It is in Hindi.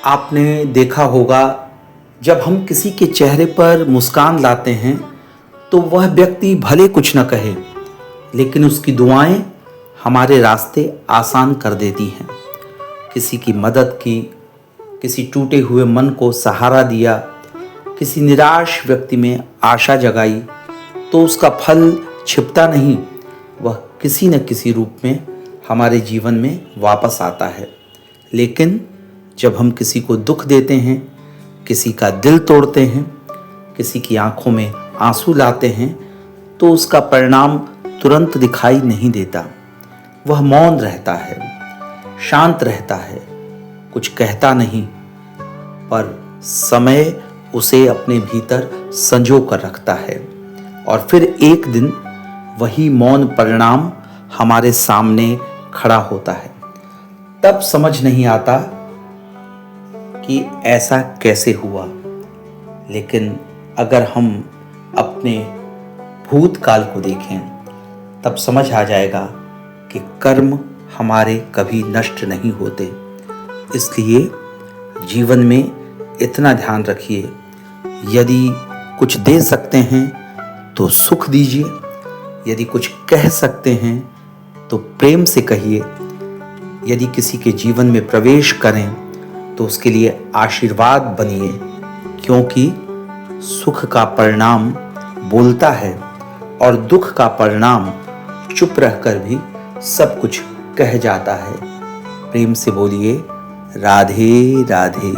आपने देखा होगा, जब हम किसी के चेहरे पर मुस्कान लाते हैं तो वह व्यक्ति भले कुछ न कहे, लेकिन उसकी दुआएं हमारे रास्ते आसान कर देती हैं। किसी की मदद की, किसी टूटे हुए मन को सहारा दिया, किसी निराश व्यक्ति में आशा जगाई, तो उसका फल छिपता नहीं, वह किसी न किसी रूप में हमारे जीवन में वापस आता है। लेकिन जब हम किसी को दुख देते हैं, किसी का दिल तोड़ते हैं, किसी की आंखों में आंसू लाते हैं, तो उसका परिणाम तुरंत दिखाई नहीं देता। वह मौन रहता है, शांत रहता है, कुछ कहता नहीं, पर समय उसे अपने भीतर संजो कर रखता है। और फिर एक दिन वही मौन परिणाम हमारे सामने खड़ा होता है। तब समझ नहीं आता कि ऐसा कैसे हुआ। लेकिन अगर हम अपने भूतकाल को देखें, तब समझ आ जाएगा कि कर्म हमारे कभी नष्ट नहीं होते। इसलिए जीवन में इतना ध्यान रखिए, यदि कुछ दे सकते हैं तो सुख दीजिए, यदि कुछ कह सकते हैं तो प्रेम से कहिए, यदि किसी के जीवन में प्रवेश करें तो उसके लिए आशीर्वाद बनिए, क्योंकि सुख का परिणाम बोलता है और दुख का परिणाम चुप रहकर भी सब कुछ कह जाता है। प्रेम से बोलिए, राधे राधे।